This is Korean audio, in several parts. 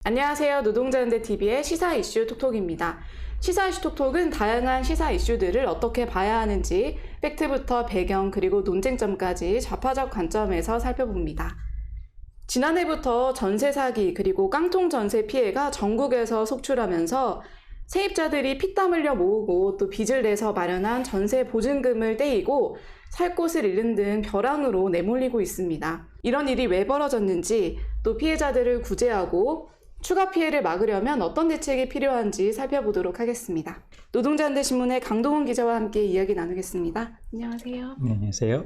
안녕하세요. 노동자연대TV의 시사 이슈 톡톡입니다. 시사 이슈 톡톡은 다양한 시사 이슈들을 어떻게 봐야 하는지 팩트부터 배경 그리고 논쟁점까지 좌파적 관점에서 살펴봅니다. 지난해부터 전세 사기 그리고 깡통 전세 피해가 전국에서 속출하면서 세입자들이 피땀 흘려 모으고 또 빚을 내서 마련한 전세 보증금을 떼이고 살 곳을 잃는 등 벼랑으로 내몰리고 있습니다. 이런 일이 왜 벌어졌는지 또 피해자들을 구제하고 추가 피해를 막으려면 어떤 대책이 필요한지 살펴보도록 하겠습니다. 노동자연대신문의 강동훈 기자와 함께 이야기 나누겠습니다. 안녕하세요. 네, 안녕하세요.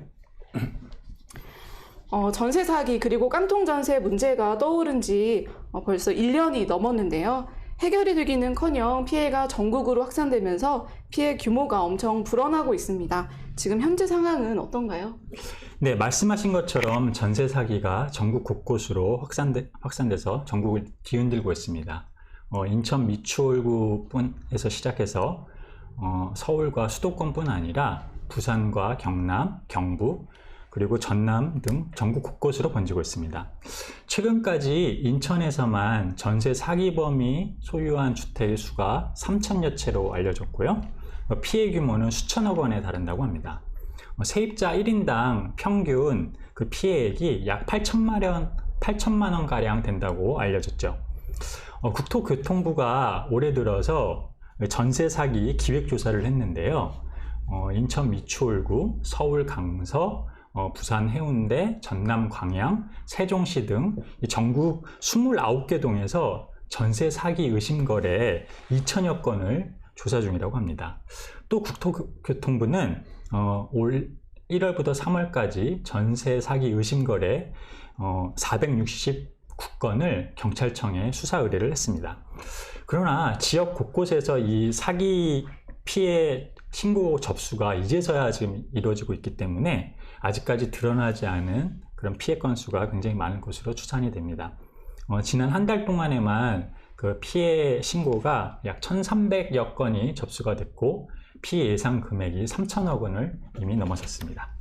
전세 사기 그리고 깡통 전세 문제가 떠오른 지 벌써 1년이 넘었는데요. 해결이 되기는커녕 피해가 전국으로 확산되면서 피해 규모가 엄청 불어나고 있습니다. 지금 현재 상황은 어떤가요? 네, 말씀하신 것처럼 전세 사기가 전국 곳곳으로 확산돼서 전국을 뒤흔들고 있습니다. 인천 미추홀구에서 시작해서 서울과 수도권뿐 아니라 부산과 경남, 경북, 그리고 전남 등 전국 곳곳으로 번지고 있습니다. 최근까지 인천에서만 전세 사기범이 소유한 주택의 수가 3,000여 채로 알려졌고요. 피해 규모는 수천억 원에 달한다고 합니다. 세입자 1인당 평균 그 피해액이 약 8천만 원 가량 된다고 알려졌죠. 국토교통부가 올해 들어서 전세 사기 기획조사를 했는데요. 인천 미추홀구, 서울 강서, 부산 해운대, 전남 광양, 세종시 등 전국 29개 동에서 전세 사기 의심 거래 2천여 건을 조사 중이라고 합니다. 또 국토교통부는 올 1월부터 3월까지 전세 사기 의심 거래 469건을 경찰청에 수사 의뢰를 했습니다. 그러나 지역 곳곳에서 이 사기 피해 신고 접수가 이제서야 지금 이루어지고 있기 때문에 아직까지 드러나지 않은 그런 피해 건수가 굉장히 많은 것으로 추산이 됩니다. 지난 한 달 동안에만 그 피해 신고가 약 1,300여 건이 접수가 됐고 피해 예상 금액이 3천억 원을 이미 넘어섰습니다.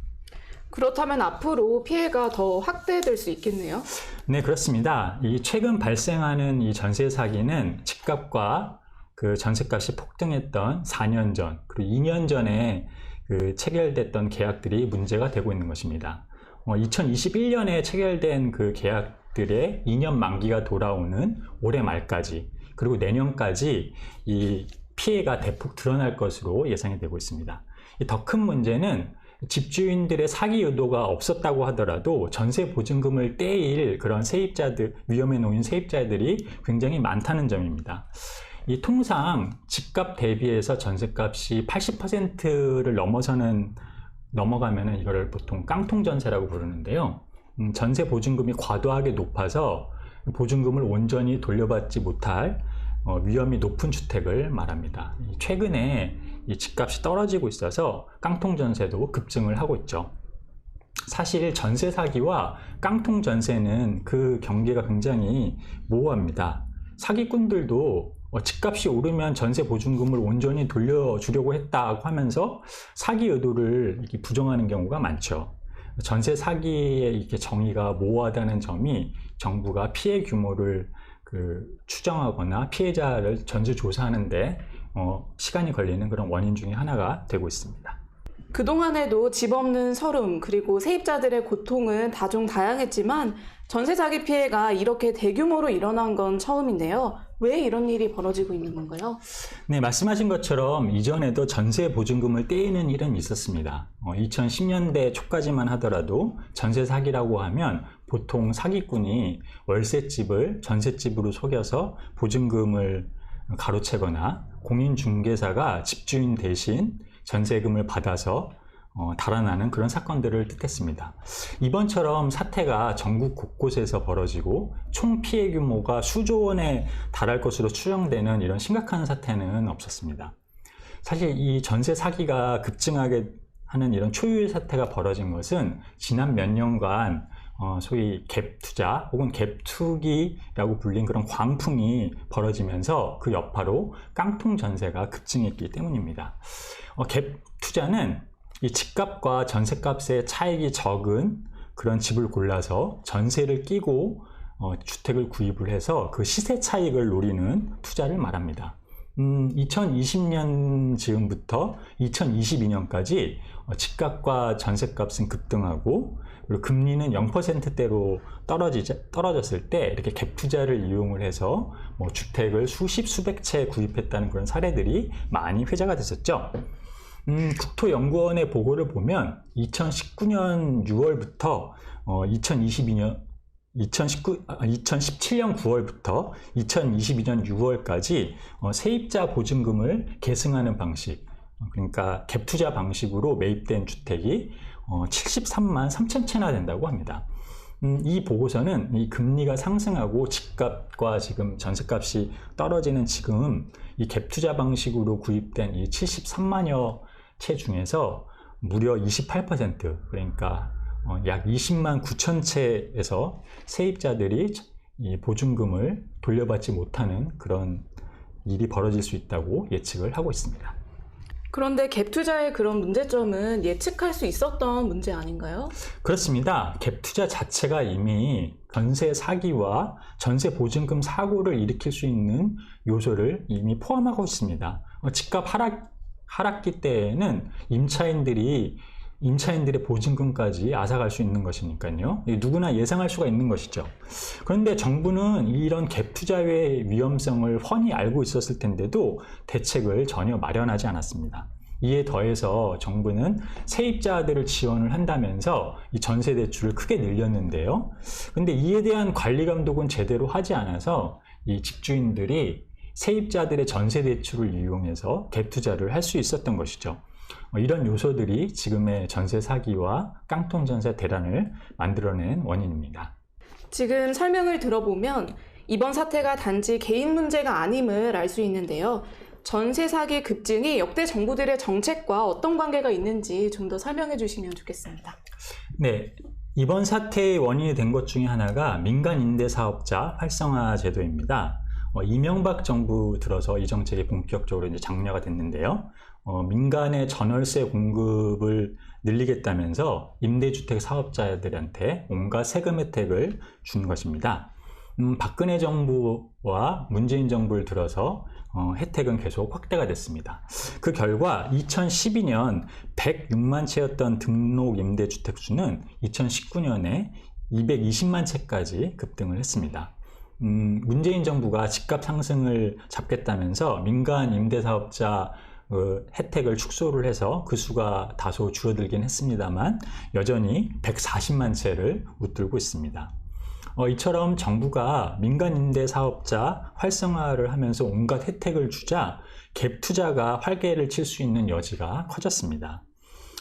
그렇다면 앞으로 피해가 더 확대될 수 있겠네요? 네, 그렇습니다. 이 최근 발생하는 이 전세 사기는 집값과 그 전세값이 폭등했던 4년 전 그리고 2년 전에 그 체결됐던 계약들이 문제가 되고 있는 것입니다. 2021년에 체결된 그 계약들의 2년 만기가 돌아오는 올해 말까지 그리고 내년까지 이 피해가 대폭 드러날 것으로 예상이 되고 있습니다. 더 큰 문제는 집주인들의 사기 의도가 없었다고 하더라도 전세 보증금을 떼일 그런 세입자들, 위험에 놓인 세입자들이 굉장히 많다는 점입니다. 통상 집값 대비해서 전세값이 80%를 넘어가면은 이거를 보통 깡통 전세라고 부르는데요. 전세 보증금이 과도하게 높아서 보증금을 온전히 돌려받지 못할 위험이 높은 주택을 말합니다. 최근에 이 집값이 떨어지고 있어서 깡통 전세도 급증을 하고 있죠. 사실 전세 사기와 깡통 전세는 그 경계가 굉장히 모호합니다. 사기꾼들도 집값이 오르면 전세 보증금을 온전히 돌려주려고 했다고 하면서 사기 의도를 이렇게 부정하는 경우가 많죠. 전세 사기의 이렇게 정의가 모호하다는 점이 정부가 피해 규모를 추정하거나 피해자를 전수조사하는데 시간이 걸리는 그런 원인 중에 하나가 되고 있습니다. 그동안에도 집 없는 서름 그리고 세입자들의 고통은 다종다양했지만 전세 사기 피해가 이렇게 대규모로 일어난 건 처음인데요. 왜 이런 일이 벌어지고 있는 건가요? 네, 말씀하신 것처럼 이전에도 전세 보증금을 떼이는 일은 있었습니다. 2010년대 초까지만 하더라도 전세 사기라고 하면 보통 사기꾼이 월세집을 전세집으로 속여서 보증금을 가로채거나 공인중개사가 집주인 대신 전세금을 받아서 달아나는 그런 사건들을 뜻했습니다. 이번처럼 사태가 전국 곳곳에서 벌어지고 총 피해 규모가 수조 원에 달할 것으로 추정되는 이런 심각한 사태는 없었습니다. 사실 이 전세 사기가 급증하게 하는 이런 초유의 사태가 벌어진 것은 지난 몇 년간 소위 갭 투자 혹은 갭 투기라고 불린 그런 광풍이 벌어지면서 그 여파로 깡통 전세가 급증했기 때문입니다. 갭 투자는 이 집값과 전세값의 차익이 적은 그런 집을 골라서 전세를 끼고 주택을 구입을 해서 그 시세 차익을 노리는 투자를 말합니다. 2020년 즈음부터 2022년까지 집값과 전셋값은 급등하고, 그리고 금리는 0%대로 떨어졌을 때 이렇게 갭 투자를 이용을 해서 주택을 수백 채 구입했다는 그런 사례들이 많이 회자가 됐었죠. 국토연구원의 보고를 보면 2019년 6월부터 2017년 9월부터 2022년 6월까지 세입자 보증금을 계승하는 방식, 그러니까 갭 투자 방식으로 매입된 주택이 73만 3천 채나 된다고 합니다. 이 보고서는 이 금리가 상승하고 집값과 지금 전셋값이 떨어지는 지금 이 갭 투자 방식으로 구입된 이 73만여 채 중에서 무려 28%, 그러니까 약 20만 9천 채에서 세입자들이 이 보증금을 돌려받지 못하는 그런 일이 벌어질 수 있다고 예측을 하고 있습니다. 그런데 갭 투자의 그런 문제점은 예측할 수 있었던 문제 아닌가요? 그렇습니다. 갭 투자 자체가 이미 전세 사기와 전세 보증금 사고를 일으킬 수 있는 요소를 이미 포함하고 있습니다. 집값 하락기 때에는 임차인들의 보증금까지 앗아갈 수 있는 것이니까요. 누구나 예상할 수가 있는 것이죠. 그런데 정부는 이런 갭 투자의 위험성을 훤히 알고 있었을 텐데도 대책을 전혀 마련하지 않았습니다. 이에 더해서 정부는 세입자들을 지원을 한다면서 이 전세 대출을 크게 늘렸는데요. 그런데 이에 대한 관리 감독은 제대로 하지 않아서 이 집주인들이 세입자들의 전세 대출을 이용해서 갭 투자를 할 수 있었던 것이죠. 이런 요소들이 지금의 전세 사기와 깡통 전세 대란을 만들어낸 원인입니다. 지금 설명을 들어보면 이번 사태가 단지 개인 문제가 아님을 알 수 있는데요. 전세 사기 급증이 역대 정부들의 정책과 어떤 관계가 있는지 좀 더 설명해 주시면 좋겠습니다. 네, 이번 사태의 원인이 된 것 중에 하나가 민간 임대 사업자 활성화 제도입니다. 이명박 정부 들어서 이 정책이 본격적으로 이제 장려가 됐는데요. 민간의 전월세 공급을 늘리겠다면서 임대주택 사업자들한테 온갖 세금 혜택을 준 것입니다. 박근혜 정부와 문재인 정부를 들어서 혜택은 계속 확대가 됐습니다. 그 결과 2012년 106만 채였던 등록 임대주택 수는 2019년에 220만 채까지 급등을 했습니다. 문재인 정부가 집값 상승을 잡겠다면서 민간 임대사업자 혜택을 축소를 해서 그 수가 다소 줄어들긴 했습니다만 여전히 140만 채를 웃돌고 있습니다. 이처럼 정부가 민간 임대사업자 활성화를 하면서 온갖 혜택을 주자 갭 투자가 활개를 칠 수 있는 여지가 커졌습니다.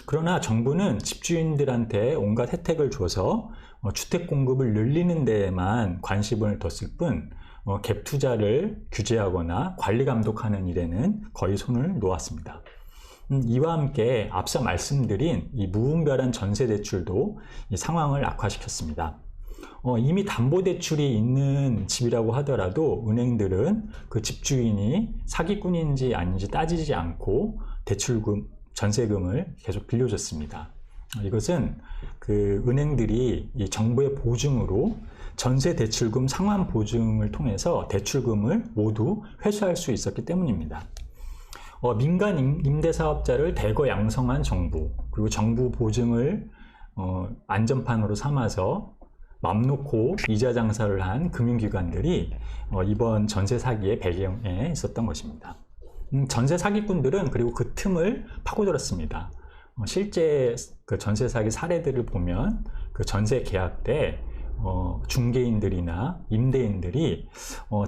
그러나 정부는 집주인들한테 온갖 혜택을 줘서 주택 공급을 늘리는 데에만 관심을 뒀을 뿐 갭 투자를 규제하거나 관리 감독하는 일에는 거의 손을 놓았습니다. 이와 함께 앞서 말씀드린 이 무분별한 전세 대출도 이 상황을 악화시켰습니다. 이미 담보대출이 있는 집이라고 하더라도 은행들은 그 집주인이 사기꾼인지 아닌지 따지지 않고 대출금, 전세금을 계속 빌려줬습니다. 이것은 그 은행들이 이 정부의 보증으로 전세 대출금 상환 보증을 통해서 대출금을 모두 회수할 수 있었기 때문입니다. 민간 임대사업자를 대거 양성한 정부, 그리고 정부 보증을 안전판으로 삼아서 맘 놓고 이자 장사를 한 금융기관들이 이번 전세 사기의 배경에 있었던 것입니다. 전세 사기꾼들은 그리고 그 틈을 파고들었습니다. 실제 그 전세 사기 사례들을 보면 그 전세 계약 때 중개인들이나 임대인들이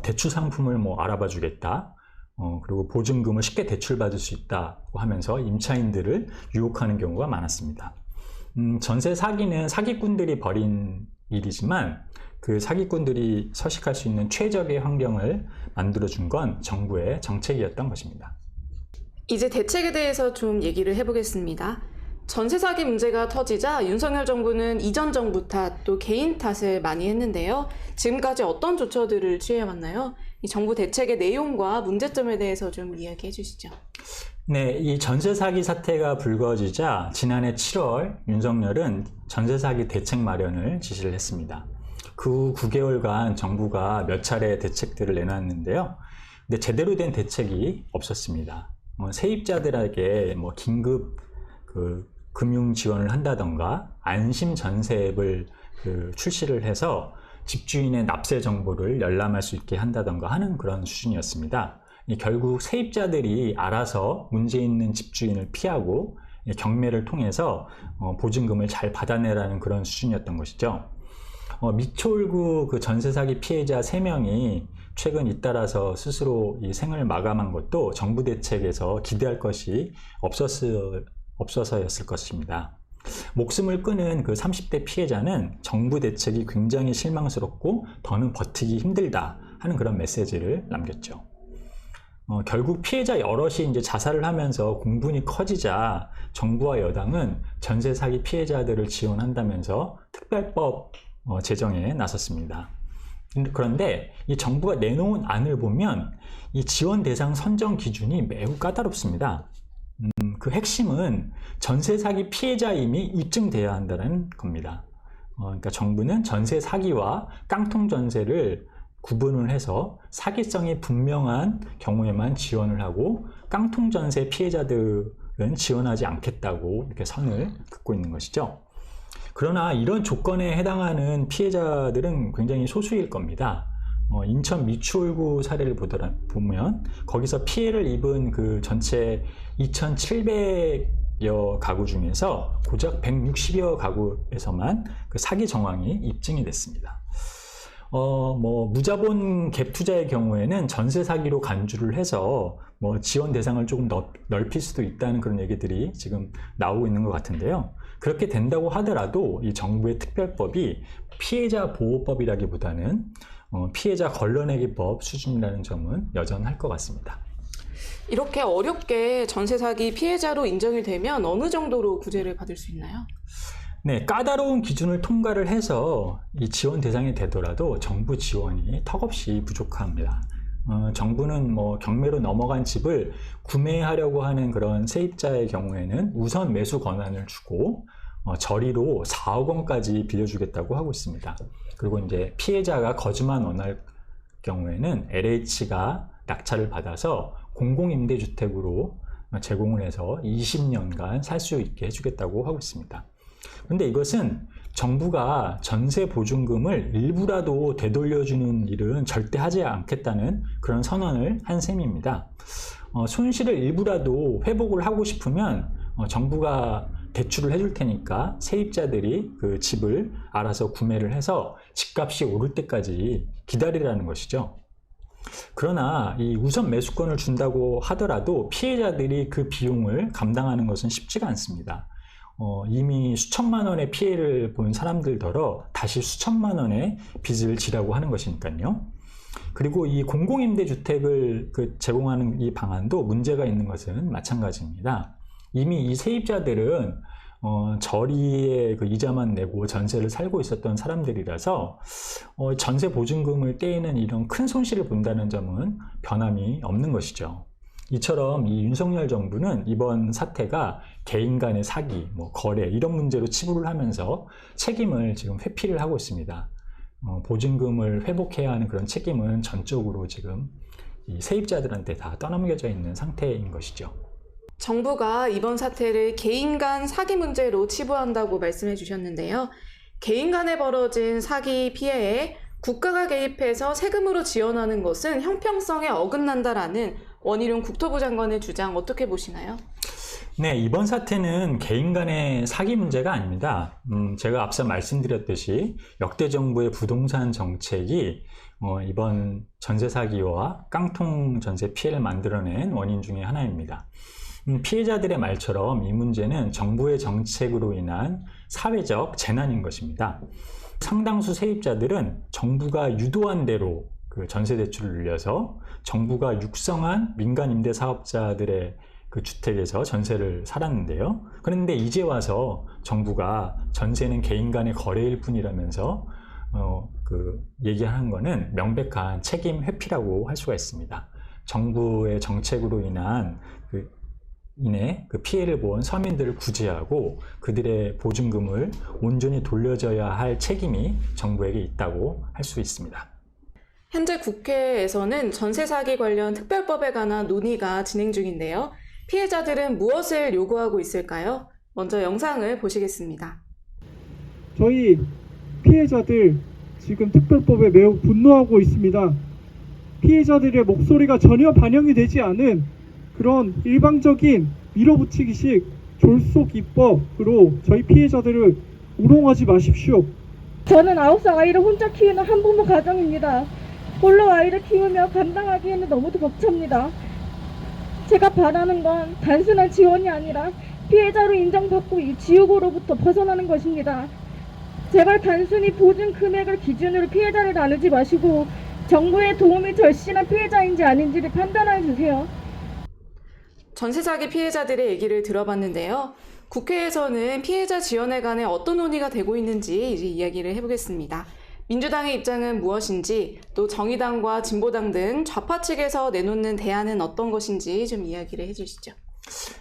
대출 상품을 알아봐 주겠다, 그리고 보증금을 쉽게 대출받을 수 있다고 하면서 임차인들을 유혹하는 경우가 많았습니다. 전세 사기는 사기꾼들이 벌인 일이지만 그 사기꾼들이 서식할 수 있는 최적의 환경을 만들어준 건 정부의 정책이었던 것입니다. 이제 대책에 대해서 좀 얘기를 해보겠습니다. 전세 사기 문제가 터지자 윤석열 정부는 이전 정부 탓, 또 개인 탓을 많이 했는데요. 지금까지 어떤 조처들을 취해왔나요? 이 정부 대책의 내용과 문제점에 대해서 좀 이야기해 주시죠. 네, 이 전세 사기 사태가 불거지자 지난해 7월 윤석열은 전세 사기 대책 마련을 지시를 했습니다. 그 9개월간 정부가 몇 차례 대책들을 내놨는데요. 근데 제대로 된 대책이 없었습니다. 세입자들에게 뭐 긴급 금융 지원을 한다던가 안심 전세 앱을 출시를 해서 집주인의 납세 정보를 열람할 수 있게 한다던가 하는 그런 수준이었습니다. 결국 세입자들이 알아서 문제 있는 집주인을 피하고 경매를 통해서 보증금을 잘 받아내라는 그런 수준이었던 것이죠. 미추홀구 그 전세 사기 피해자 3명이 최근 잇따라서 스스로 이 생을 마감한 것도 정부 대책에서 기대할 것이 없어서였을 것입니다. 목숨을 끊은 그 30대 피해자는 정부 대책이 굉장히 실망스럽고 더는 버티기 힘들다 하는 그런 메시지를 남겼죠. 결국 피해자 여럿이 이제 자살을 하면서 공분이 커지자 정부와 여당은 전세 사기 피해자들을 지원한다면서 특별법 제정에 나섰습니다. 그런데 이 정부가 내놓은 안을 보면 이 지원 대상 선정 기준이 매우 까다롭습니다. 그 핵심은 전세 사기 피해자임이 입증돼야 한다는 겁니다. 그러니까 정부는 전세 사기와 깡통 전세를 구분을 해서 사기성이 분명한 경우에만 지원을 하고 깡통 전세 피해자들은 지원하지 않겠다고 이렇게 선을 긋고 있는 것이죠. 그러나 이런 조건에 해당하는 피해자들은 굉장히 소수일 겁니다. 인천 미추홀구 사례를 보면 거기서 피해를 입은 그 전체 2,700여 가구 중에서 고작 160여 가구에서만 그 사기 정황이 입증이 됐습니다. 무자본 갭 투자의 경우에는 전세 사기로 간주를 해서 지원 대상을 조금 넓힐 수도 있다는 그런 얘기들이 지금 나오고 있는 것 같은데요. 그렇게 된다고 하더라도 이 정부의 특별법이 피해자 보호법이라기보다는 피해자 걸러내기법 수준이라는 점은 여전할 것 같습니다. 이렇게 어렵게 전세 사기 피해자로 인정이 되면 어느 정도로 구제를 받을 수 있나요? 네, 까다로운 기준을 통과를 해서 이 지원 대상이 되더라도 정부 지원이 턱없이 부족합니다. 정부는 경매로 넘어간 집을 구매하려고 하는 그런 세입자의 경우에는 우선 매수 권한을 주고 저리로 4억 원까지 빌려주겠다고 하고 있습니다. 그리고 이제 피해자가 거주만 원할 경우에는 LH가 낙찰을 받아서 공공임대주택으로 제공을 해서 20년간 살 수 있게 해주겠다고 하고 있습니다. 그런데 이것은 정부가 전세 보증금을 일부라도 되돌려주는 일은 절대 하지 않겠다는 그런 선언을 한 셈입니다. 손실을 일부라도 회복을 하고 싶으면 정부가 대출을 해줄 테니까 세입자들이 그 집을 알아서 구매를 해서 집값이 오를 때까지 기다리라는 것이죠. 그러나 이 우선 매수권을 준다고 하더라도 피해자들이 그 비용을 감당하는 것은 쉽지가 않습니다. 이미 수천만 원의 피해를 본 사람들더러 다시 수천만 원의 빚을 지라고 하는 것이니까요. 그리고 이 공공임대주택을 제공하는 이 방안도 문제가 있는 것은 마찬가지입니다. 이미 이 세입자들은 저리의 그 이자만 내고 전세를 살고 있었던 사람들이라서 전세 보증금을 떼이는 이런 큰 손실을 본다는 점은 변함이 없는 것이죠. 이처럼 이 윤석열 정부는 이번 사태가 개인 간의 사기, 거래 이런 문제로 치부를 하면서 책임을 지금 회피를 하고 있습니다. 보증금을 회복해야 하는 그런 책임은 전적으로 지금 이 세입자들한테 다 떠넘겨져 있는 상태인 것이죠. 정부가 이번 사태를 개인 간 사기 문제로 치부한다고 말씀해 주셨는데요. 개인 간에 벌어진 사기 피해에 국가가 개입해서 세금으로 지원하는 것은 형평성에 어긋난다라는 원희룡 국토부 장관의 주장 어떻게 보시나요? 네, 이번 사태는 개인 간의 사기 문제가 아닙니다. 제가 앞서 말씀드렸듯이 역대 정부의 부동산 정책이 이번 전세 사기와 깡통 전세 피해를 만들어낸 원인 중에 하나입니다. 피해자들의 말처럼 이 문제는 정부의 정책으로 인한 사회적 재난인 것입니다. 상당수 세입자들은 정부가 유도한 대로 그 전세 대출을 늘려서 정부가 육성한 민간 임대 사업자들의 그 주택에서 전세를 살았는데요. 그런데 이제 와서 정부가 전세는 개인 간의 거래일 뿐이라면서 얘기하는 거는 명백한 책임 회피라고 할 수가 있습니다. 정부의 정책으로 인한 인해 그 피해를 본 서민들을 구제하고 그들의 보증금을 온전히 돌려줘야 할 책임이 정부에게 있다고 할 수 있습니다. 현재 국회에서는 전세 사기 관련 특별법에 관한 논의가 진행 중인데요. 피해자들은 무엇을 요구하고 있을까요? 먼저 영상을 보시겠습니다. 저희 피해자들 지금 특별법에 매우 분노하고 있습니다. 피해자들의 목소리가 전혀 반영이 되지 않은 그런 일방적인 밀어붙이기식 졸속 입법으로 저희 피해자들을 우롱하지 마십시오. 저는 9살 아이를 혼자 키우는 한부모 가정입니다. 홀로 아이를 키우며 감당하기에는 너무도 벅찹니다. 제가 바라는 건 단순한 지원이 아니라 피해자로 인정받고 이 지옥으로부터 벗어나는 것입니다. 제발 단순히 보증 금액을 기준으로 피해자를 나누지 마시고 정부의 도움이 절실한 피해자인지 아닌지를 판단해 주세요. 전세 사기 피해자들의 얘기를 들어봤는데요. 국회에서는 피해자 지원에 관해 어떤 논의가 되고 있는지 이제 이야기를 해보겠습니다. 민주당의 입장은 무엇인지, 또 정의당과 진보당 등 좌파 측에서 내놓는 대안은 어떤 것인지 좀 이야기를 해주시죠.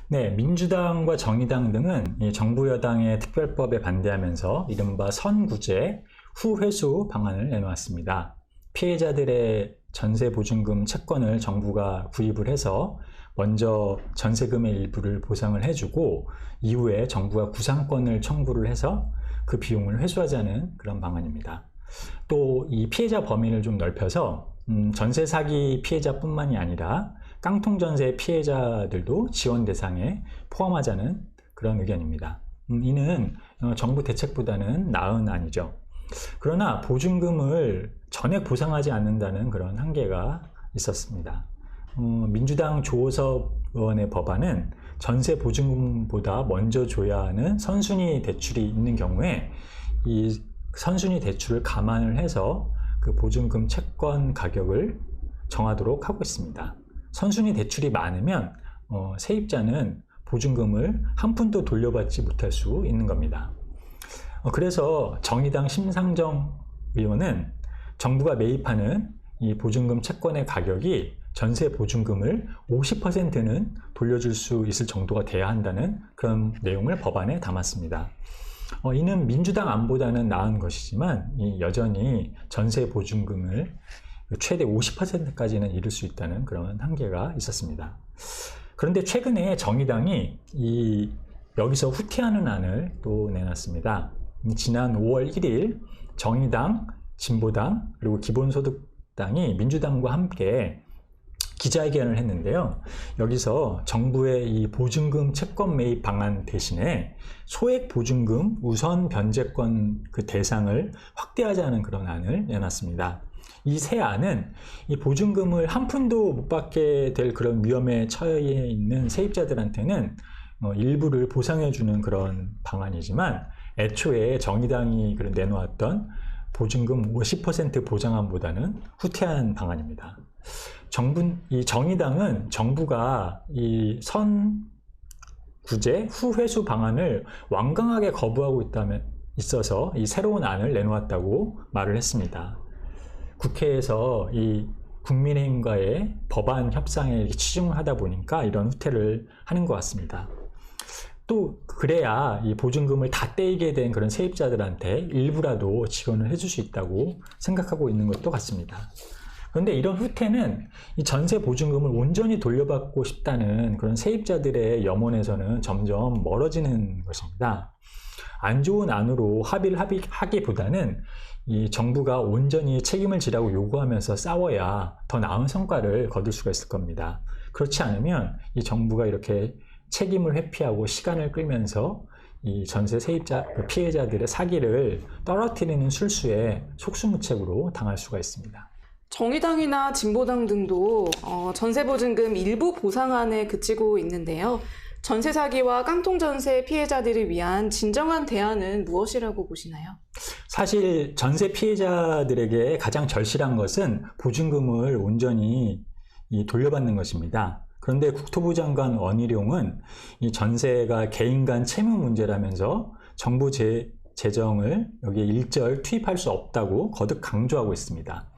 네, 민주당과 정의당 등은 이 정부 여당의 특별법에 반대하면서 이른바 선구제 후회수 방안을 내놓았습니다. 피해자들의 전세 보증금 채권을 정부가 구입을 해서 먼저 전세금의 일부를 보상을 해주고 이후에 정부가 구상권을 청구를 해서 그 비용을 회수하자는 그런 방안입니다. 또 이 피해자 범위를 좀 넓혀서 전세 사기 피해자뿐만이 아니라 깡통 전세 피해자들도 지원 대상에 포함하자는 그런 의견입니다. 이는 정부 대책보다는 나은 안이죠. 그러나 보증금을 전액 보상하지 않는다는 그런 한계가 있었습니다. 민주당 조호섭 의원의 법안은 전세 보증금보다 먼저 줘야 하는 선순위 대출이 있는 경우에 이 선순위 대출을 감안을 해서 그 보증금 채권 가격을 정하도록 하고 있습니다. 선순위 대출이 많으면 세입자는 보증금을 한 푼도 돌려받지 못할 수 있는 겁니다. 그래서 정의당 심상정 의원은 정부가 매입하는 이 보증금 채권의 가격이 전세 보증금을 50%는 돌려줄 수 있을 정도가 돼야 한다는 그런 내용을 법안에 담았습니다. 이는 민주당 안보다는 나은 것이지만 여전히 전세 보증금을 최대 50%까지는 이룰 수 있다는 그런 한계가 있었습니다. 그런데 최근에 정의당이 여기서 후퇴하는 안을 또 내놨습니다. 지난 5월 1일 정의당, 진보당, 그리고 기본소득당이 민주당과 함께 기자회견을 했는데요. 여기서 정부의 이 보증금 채권 매입 방안 대신에 소액 보증금 우선 변제권 그 대상을 확대하자는 그런 안을 내놨습니다. 이 새 안은 이 보증금을 한 푼도 못 받게 될 그런 위험에 처해 있는 세입자들한테는 일부를 보상해주는 그런 방안이지만 애초에 정의당이 내놓았던 보증금 50% 보장안보다는 후퇴한 방안입니다. 이 정의당은 정부가 이 선구제 후회수 방안을 완강하게 거부하고 있어서 이 새로운 안을 내놓았다고 말을 했습니다. 국회에서 이 국민의힘과의 법안 협상에 치중을 하다 보니까 이런 후퇴를 하는 것 같습니다. 또 그래야 이 보증금을 다 떼이게 된 그런 세입자들한테 일부라도 지원을 해줄 수 있다고 생각하고 있는 것도 같습니다. 그런데 이런 후퇴는 이 전세 보증금을 온전히 돌려받고 싶다는 그런 세입자들의 염원에서는 점점 멀어지는 것입니다. 안 좋은 안으로 합의를 하기보다는 이 정부가 온전히 책임을 지라고 요구하면서 싸워야 더 나은 성과를 거둘 수가 있을 겁니다. 그렇지 않으면 이 정부가 이렇게 책임을 회피하고 시간을 끌면서 이 전세 세입자 피해자들의 사기를 떨어뜨리는 술수에 속수무책으로 당할 수가 있습니다. 정의당이나 진보당 등도 전세보증금 일부 보상안에 그치고 있는데요. 전세 사기와 깡통 전세 피해자들을 위한 진정한 대안은 무엇이라고 보시나요? 사실 전세 피해자들에게 가장 절실한 것은 보증금을 온전히 돌려받는 것입니다. 그런데 국토부 장관 원희룡은 이 전세가 개인 간 채무 문제라면서 정부 재정을 여기에 일절 투입할 수 없다고 거듭 강조하고 있습니다.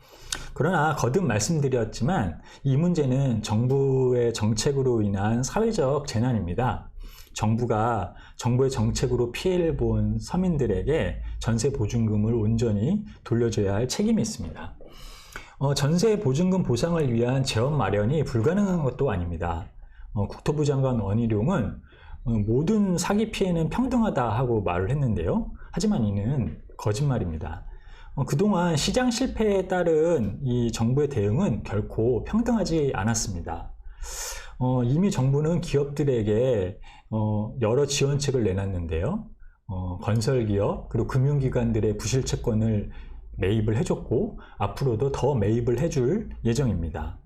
그러나 거듭 말씀드렸지만 이 문제는 정부의 정책으로 인한 사회적 재난입니다. 정부가 정부의 정책으로 피해를 본 서민들에게 전세 보증금을 온전히 돌려줘야 할 책임이 있습니다. 전세 보증금 보상을 위한 재원 마련이 불가능한 것도 아닙니다. 국토부 장관 원희룡은 모든 사기 피해는 평등하다 하고 말을 했는데요. 하지만 이는 거짓말입니다. 그동안 시장 실패에 따른 이 정부의 대응은 결코 평등하지 않았습니다. 이미 정부는 기업들에게 여러 지원책을 내놨는데요. 건설기업 그리고 금융기관들의 부실채권을 매입을 해줬고 앞으로도 더 매입을 해줄 예정입니다.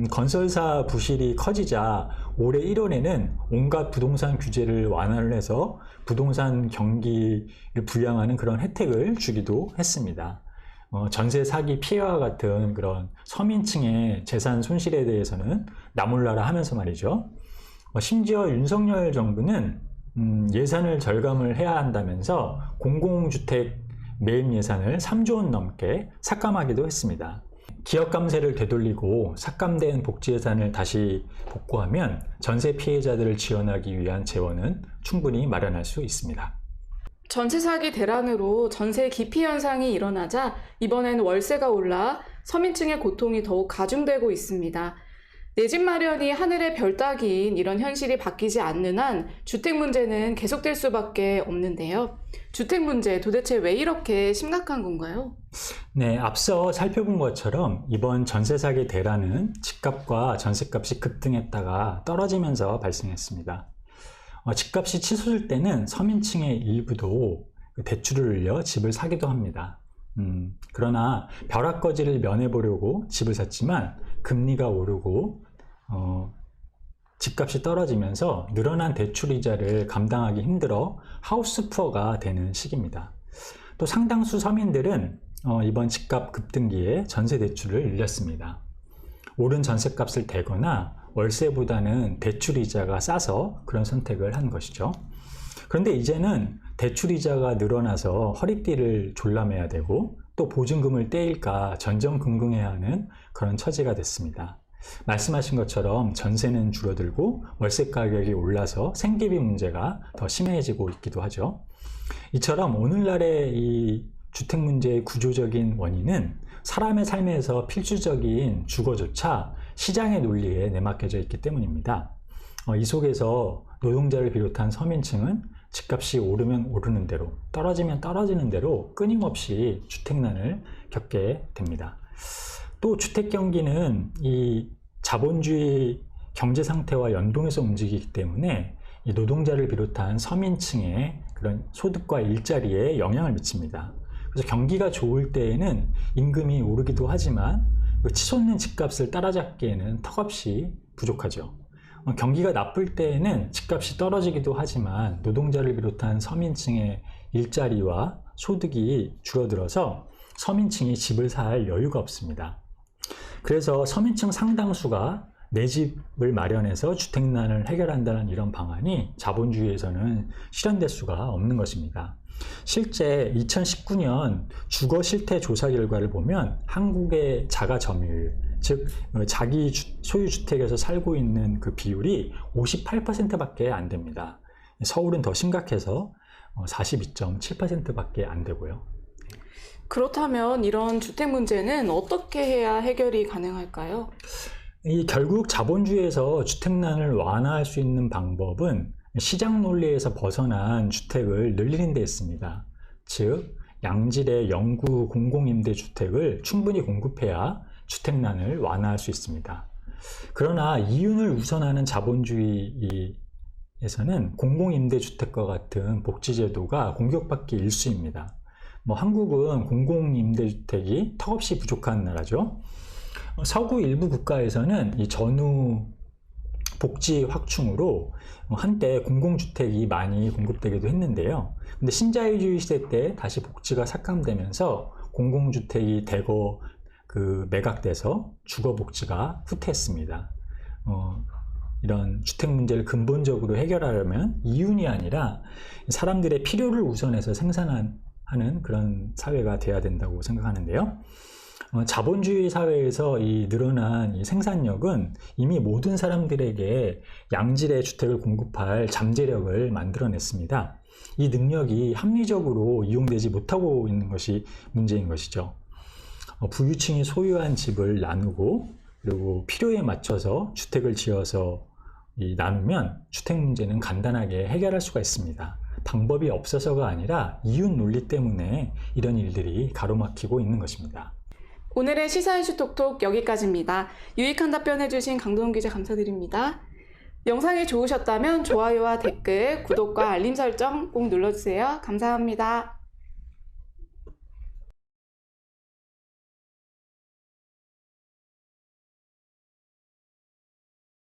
건설사 부실이 커지자 올해 1월에는 온갖 부동산 규제를 완화를 해서 부동산 경기를 부양하는 그런 혜택을 주기도 했습니다. 전세 사기 피해와 같은 그런 서민층의 재산 손실에 대해서는 나몰라라 하면서 말이죠. 심지어 윤석열 정부는 예산을 절감을 해야 한다면서 공공주택 매입 예산을 3조 원 넘게 삭감하기도 했습니다. 기업 감세를 되돌리고 삭감된 복지 예산을 다시 복구하면 전세 피해자들을 지원하기 위한 재원은 충분히 마련할 수 있습니다. 전세 사기 대란으로 전세 기피 현상이 일어나자 이번에는 월세가 올라 서민층의 고통이 더욱 가중되고 있습니다. 내 집 마련이 하늘의 별 따기인 이런 현실이 바뀌지 않는 한 주택 문제는 계속될 수밖에 없는데요. 주택 문제 도대체 왜 이렇게 심각한 건가요? 네, 앞서 살펴본 것처럼 이번 전세 사기 대란은 집값과 전세값이 급등했다가 떨어지면서 발생했습니다. 집값이 치솟을 때는 서민층의 일부도 대출을 늘려 집을 사기도 합니다. 그러나 벼락거지를 면해보려고 집을 샀지만 금리가 오르고 집값이 떨어지면서 늘어난 대출 이자를 감당하기 힘들어 하우스 푸어가 되는 시기입니다. 또 상당수 서민들은 이번 집값 급등기에 전세 대출을 늘렸습니다. 오른 전세값을 대거나 월세보다는 대출 이자가 싸서 그런 선택을 한 것이죠. 그런데 이제는 대출 이자가 늘어나서 허리띠를 졸라매야 되고 또 보증금을 떼일까 전전긍긍해야 하는 그런 처지가 됐습니다. 말씀하신 것처럼 전세는 줄어들고 월세 가격이 올라서 생계비 문제가 더 심해지고 있기도 하죠. 이처럼 오늘날의 이 주택 문제의 구조적인 원인은 사람의 삶에서 필수적인 주거조차 시장의 논리에 내맡겨져 있기 때문입니다. 이 속에서 노동자를 비롯한 서민층은 집값이 오르면 오르는 대로, 떨어지면 떨어지는 대로 끊임없이 주택난을 겪게 됩니다. 또 주택 경기는 이 자본주의 경제 상태와 연동해서 움직이기 때문에 이 노동자를 비롯한 서민층의 그런 소득과 일자리에 영향을 미칩니다. 그래서 경기가 좋을 때에는 임금이 오르기도 하지만 치솟는 집값을 따라잡기에는 턱없이 부족하죠. 경기가 나쁠 때에는 집값이 떨어지기도 하지만 노동자를 비롯한 서민층의 일자리와 소득이 줄어들어서 서민층이 집을 살 여유가 없습니다. 그래서 서민층 상당수가 내 집을 마련해서 주택난을 해결한다는 이런 방안이 자본주의에서는 실현될 수가 없는 것입니다. 실제 2019년 주거 실태 조사 결과를 보면 한국의 자가 점유율, 즉 자기 소유 주택에서 살고 있는 그 비율이 58%밖에 안 됩니다. 서울은 더 심각해서 42.7%밖에 안 되고요. 그렇다면 이런 주택 문제는 어떻게 해야 해결이 가능할까요? 결국 자본주의에서 주택난을 완화할 수 있는 방법은 시장 논리에서 벗어난 주택을 늘리는 데 있습니다. 즉 양질의 영구 공공임대주택을 충분히 공급해야 주택난을 완화할 수 있습니다. 그러나 이윤을 우선하는 자본주의에서는 공공임대주택과 같은 복지제도가 공격받기 일쑤입니다. 한국은 공공임대주택이 턱없이 부족한 나라죠. 서구 일부 국가에서는 이 전후 복지 확충으로 한때 공공주택이 많이 공급되기도 했는데요. 근데 신자유주의 시대 때 다시 복지가 삭감되면서 공공주택이 대거 매각돼서 주거복지가 후퇴했습니다. 이런 주택 문제를 근본적으로 해결하려면 이윤이 아니라 사람들의 필요를 우선해서 생산하는 그런 사회가 돼야 된다고 생각하는데요. 자본주의 사회에서 이 늘어난 이 생산력은 이미 모든 사람들에게 양질의 주택을 공급할 잠재력을 만들어냈습니다. 이 능력이 합리적으로 이용되지 못하고 있는 것이 문제인 것이죠. 부유층이 소유한 집을 나누고 그리고 필요에 맞춰서 주택을 지어서 나누면 주택 문제는 간단하게 해결할 수가 있습니다. 방법이 없어서가 아니라 이윤 논리 때문에 이런 일들이 가로막히고 있는 것입니다. 오늘의 시사 이슈 톡톡 여기까지입니다. 유익한 답변 해주신 강동원 기자 감사드립니다. 영상이 좋으셨다면 좋아요와 댓글, 구독과 알림 설정 꼭 눌러주세요. 감사합니다.